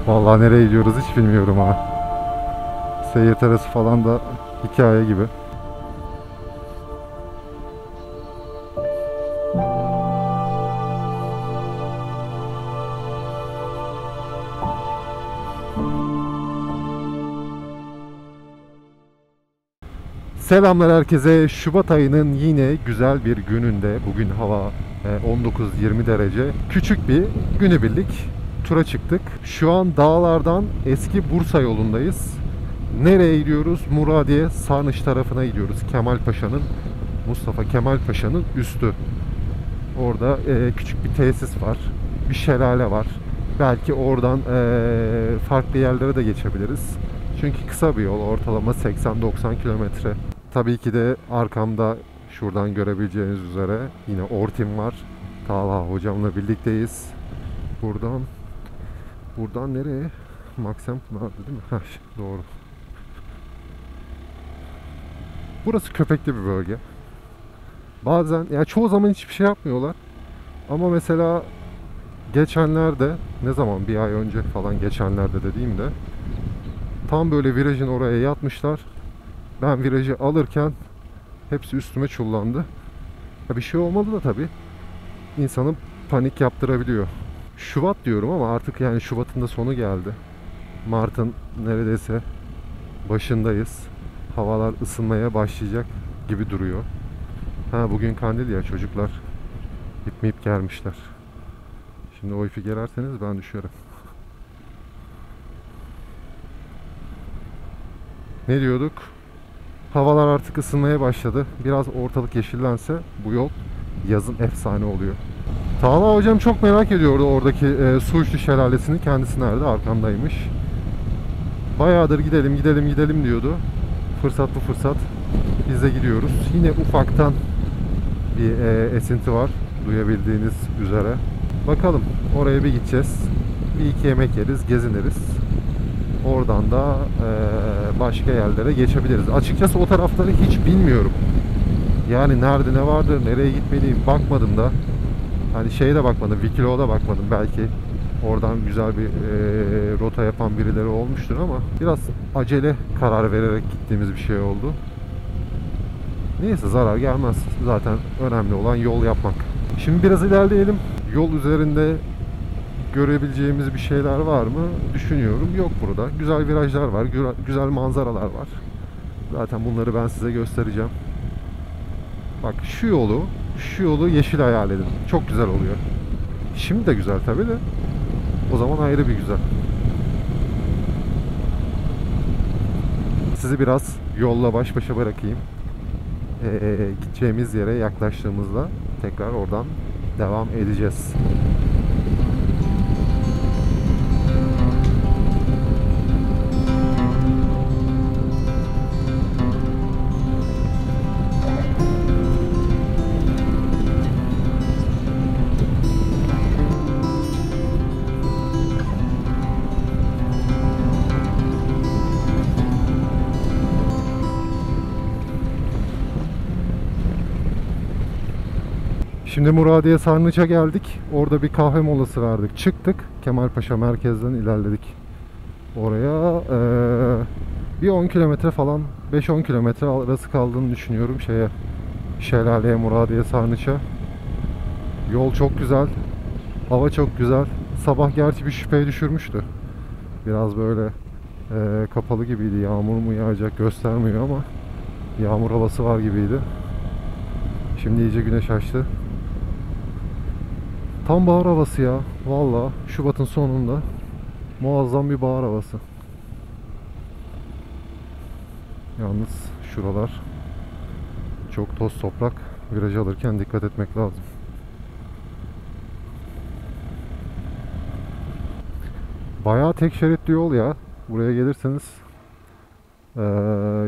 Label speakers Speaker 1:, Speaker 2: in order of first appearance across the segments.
Speaker 1: Vallahi nereye gidiyoruz hiç bilmiyorum ha. Seyir terası falan da hikaye gibi. Selamlar herkese. Şubat ayının yine güzel bir gününde. Bugün hava 19-20 derece. Küçük bir günübirlik tura çıktık. Şu an dağlardan eski Bursa yolundayız. Nereye gidiyoruz? Muradiye Sarnıç tarafına gidiyoruz. Mustafa Kemal Paşa'nın üstü. Orada küçük bir tesis var. Bir şelale var. Belki oradan farklı yerlere de geçebiliriz. Çünkü kısa bir yol. Ortalama 80-90 kilometre. Tabii ki de arkamda şuradan görebileceğiniz üzere yine Ortim var. Talha hocamla birlikteyiz. Buradan nereye? Maksimum'da değil mi? Heh, doğru. Burası köpekli bir bölge. Bazen, yani çoğu zaman hiçbir şey yapmıyorlar. Ama mesela geçenlerde, ne zaman bir ay önce falan geçenlerde dediğimde tam böyle virajın oraya yatmışlar. Ben virajı alırken hepsi üstüme çullandı. Bir şey olmadı da tabii. İnsanı panik yaptırabiliyor. Şubat diyorum ama artık yani Şubat'ın da sonu geldi. Mart'ın neredeyse başındayız. Havalar ısınmaya başlayacak gibi duruyor. Bugün kandil ya, çocuklar ip gelmişler. Şimdi o ipi gererseniz ben düşerim. Ne diyorduk? Havalar artık ısınmaya başladı. Biraz ortalık yeşillense bu yol yazın efsane oluyor. Talha hocam çok merak ediyordu oradaki Suçlu Şelalesi'nin, kendisi nerede? Arkamdaymış. Bayağıdır gidelim diyordu. Fırsat bu fırsat. Biz de gidiyoruz. Yine ufaktan bir esinti var, duyabildiğiniz üzere. Bakalım, oraya bir gideceğiz. Bir iki yemek yeriz, geziniriz. Oradan da başka yerlere geçebiliriz. Açıkçası o tarafları hiç bilmiyorum. Yani nerede ne vardır, nereye gitmeliyim bakmadım da. Hani şeye de bakmadım, Wikilo'ya da bakmadım. Belki oradan güzel bir rota yapan birileri olmuştur ama biraz acele karar vererek gittiğimiz bir şey oldu. Neyse, zarar gelmez. Zaten önemli olan yol yapmak. Şimdi biraz ilerleyelim. Yol üzerinde görebileceğimiz bir şeyler var mı düşünüyorum. Yok burada. Güzel virajlar var. Güzel manzaralar var. Zaten bunları ben size göstereceğim. Bak şu yolu yeşil hayal edin. Çok güzel oluyor. Şimdi de güzel tabii de. O zaman ayrı bir güzel. Sizi biraz yolla baş başa bırakayım. Gideceğimiz yere yaklaştığımızda tekrar oradan devam edeceğiz. Şimdi Muradiye Sarnıç'a geldik. Orada bir kahve molası verdik. Çıktık. Kemalpaşa merkezden ilerledik. Oraya bir 10 kilometre falan, 5-10 kilometre arası kaldığını düşünüyorum şelaleye, Muradiye Sarnıç'a. Yol çok güzel. Hava çok güzel. Sabah gerçi bir şüpheye düşürmüştü. Biraz böyle kapalı gibiydi. Yağmur mu yağacak göstermiyor ama yağmur havası var gibiydi. Şimdi iyice güneş açtı. Tam bahar havası ya. Valla Şubat'ın sonunda muazzam bir bahar havası. Yalnız şuralar çok toz toprak. Viraj alırken dikkat etmek lazım. Bayağı tek şeritli yol ya. Buraya gelirseniz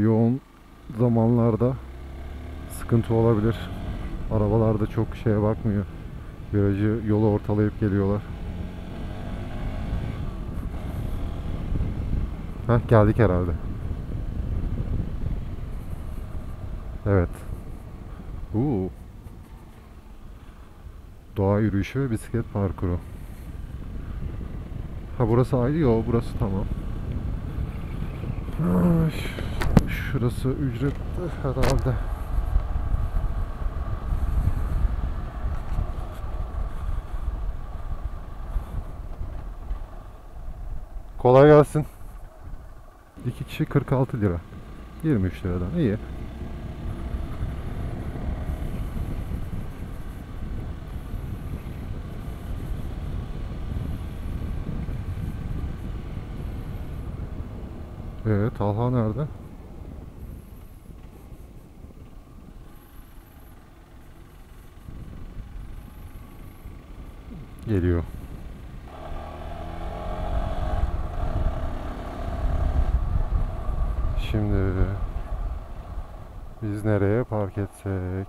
Speaker 1: yoğun zamanlarda sıkıntı olabilir. Arabalar da çok şeye bakmıyor. Virajı, yolu ortalayıp geliyorlar. Geldik herhalde. Evet. Doğa yürüyüşü ve bisiklet parkuru. Ha burası ayrı, yo burası tamam. Ay, şurası ücretli herhalde. Kolay gelsin. 2 kişi 46 lira. 23 liradan iyi. Talha nerede? Geliyor. Şimdi biz nereye park etsek?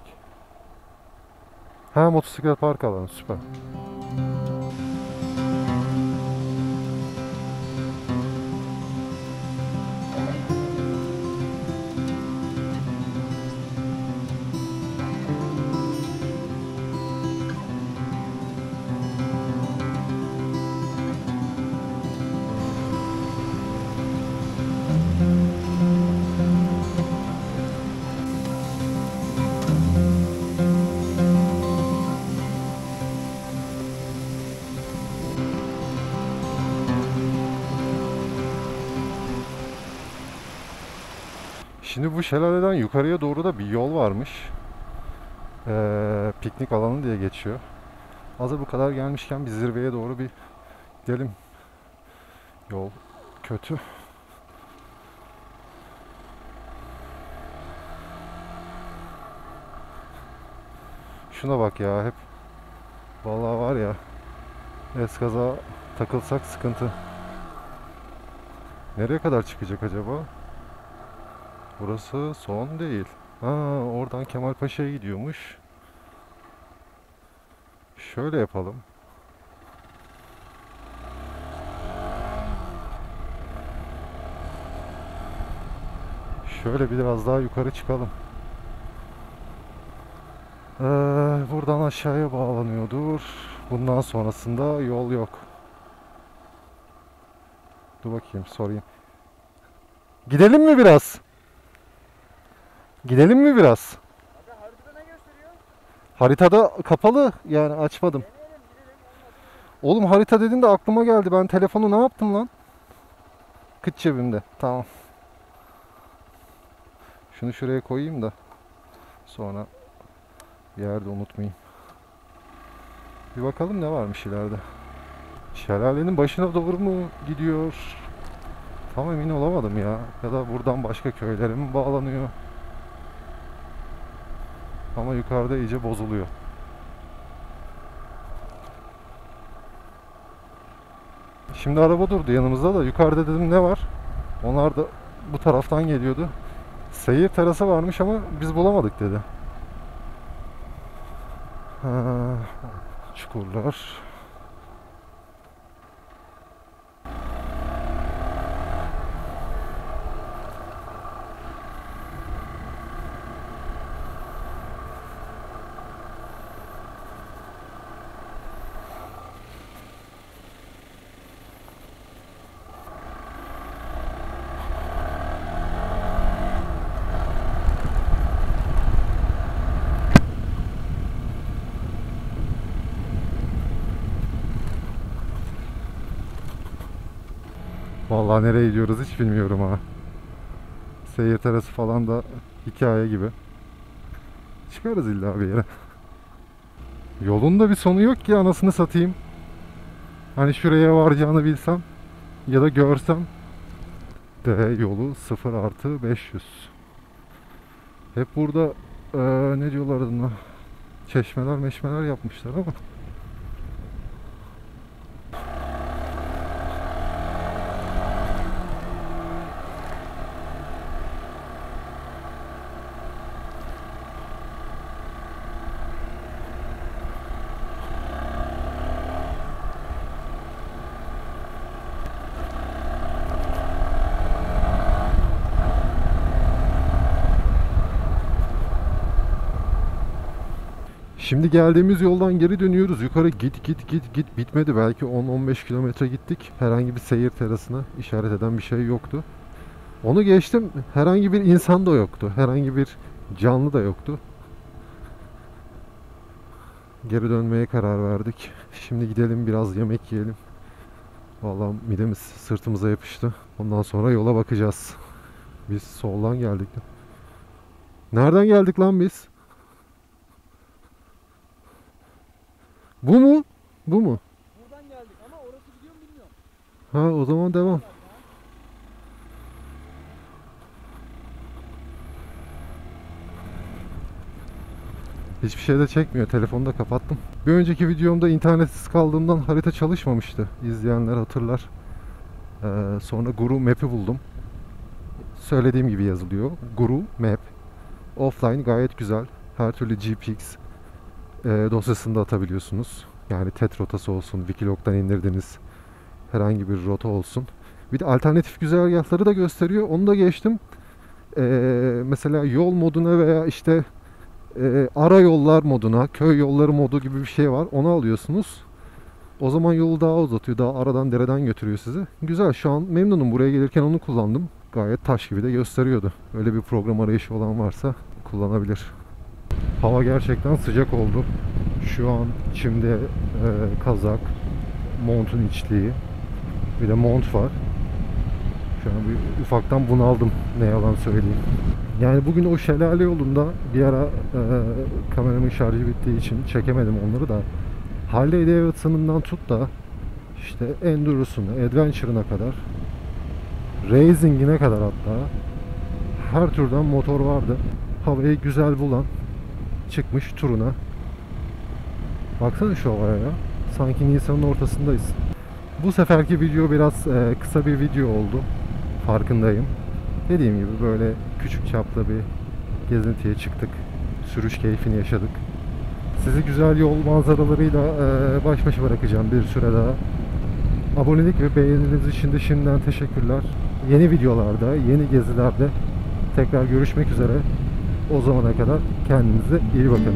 Speaker 1: Ha, motosiklet park alanı, süper. Şimdi bu şelaleden yukarıya doğru da bir yol varmış. Piknik alanı diye geçiyor. Hazır bu kadar gelmişken bir zirveye doğru bir gidelim. Yol kötü. Şuna bak ya, hep vallahi var ya, eskaza takılsak sıkıntı. Nereye kadar çıkacak acaba? Burası son değil. Ha, oradan Kemalpaşa'ya gidiyormuş. Şöyle yapalım. Şöyle biraz daha yukarı çıkalım. Buradan aşağıya bağlanıyordur. Bundan sonrasında yol yok. Dur bakayım, sorayım. Gidelim mi biraz? Gidelim mi biraz?
Speaker 2: Abi haritada ne gösteriyor?
Speaker 1: Haritada kapalı, yani açmadım.
Speaker 2: Deneyelim gidelim olmadı.
Speaker 1: Oğlum harita dedin de aklıma geldi. Ben telefonu ne yaptım lan? Kıç cebimde. Tamam. Şunu şuraya koyayım da sonra bir yerde unutmayayım. Bir bakalım ne varmış ileride. Şelalenin başına doğru mu gidiyor? Tam emin olamadım ya. Ya da buradan başka köylere mi bağlanıyor? Ama yukarıda iyice bozuluyor. Şimdi araba durdu yanımızda da, yukarıda dedim ne var? Onlar da bu taraftan geliyordu. Seyir terası varmış ama biz bulamadık dedi. Ha, çukurlar. Vallahi nereye gidiyoruz hiç bilmiyorum ha. Seyir terası falan da hikaye gibi. Çıkarız illa bir yere. Yolun da bir sonu yok ki, anasını satayım. Hani şuraya varacağını bilsem ya da görsem. D yolu 0+500. Hep burada ne diyorlar adına? Çeşmeler meşmeler yapmışlar ama. Şimdi geldiğimiz yoldan geri dönüyoruz. Yukarı git git git git bitmedi. Belki 10-15 kilometre gittik. Herhangi bir seyir terasına işaret eden bir şey yoktu. Onu geçtim. Herhangi bir insan da yoktu. Herhangi bir canlı da yoktu. Geri dönmeye karar verdik. Şimdi gidelim biraz yemek yiyelim. Vallahi midemiz sırtımıza yapıştı. Ondan sonra yola bakacağız. Biz soldan geldik. Nereden geldik lan biz? Bu mu? Bu mu?
Speaker 2: Buradan geldik ama orası gidiyor mu bilmiyorum.
Speaker 1: Ha, o zaman devam. Hiçbir şey de çekmiyor. Telefonu da kapattım. Bir önceki videomda internetsiz kaldığımdan harita çalışmamıştı. İzleyenler hatırlar. Sonra Guru Map'i buldum. Söylediğim gibi yazılıyor. Guru Map. Offline gayet güzel. Her türlü GPX dosyasını da atabiliyorsunuz. Yani TET rotası olsun, Wikilog'dan indirdiğiniz herhangi bir rota olsun. Bir de alternatif güzergahları da gösteriyor. Onu da geçtim. Mesela yol moduna veya işte ara yollar moduna, köy yolları modu gibi bir şey var. Onu alıyorsunuz. O zaman yolu daha uzatıyor. Daha aradan dereden götürüyor sizi. Güzel. Şu an memnunum. Buraya gelirken onu kullandım. Gayet taş gibi de gösteriyordu. Öyle bir program arayışı olan varsa kullanabilir. Hava gerçekten sıcak oldu. Şu an içimde kazak, montun içliği, bir de mont var. Şu an bir ufaktan bunaldım, ne yalan söyleyeyim. Yani bugün o şelale yolunda bir ara kameramın şarjı bittiği için çekemedim onları da. Harley Davidson'ından tut da işte Enduro'suna, Adventure'ına kadar, Racing'ine kadar hatta her türden motor vardı. Havayı güzel bulan çıkmış turuna. Baksana şu havaya ya. Sanki Nisan'ın ortasındayız. Bu seferki video biraz kısa bir video oldu. Farkındayım. Dediğim gibi böyle küçük çaplı bir gezintiye çıktık. Sürüş keyfini yaşadık. Sizi güzel yol manzaralarıyla baş başa bırakacağım bir süre daha. Abonelik ve beğeniniz için de şimdiden teşekkürler. Yeni videolarda, yeni gezilerde tekrar görüşmek üzere. O zamana kadar kendinize iyi bakın.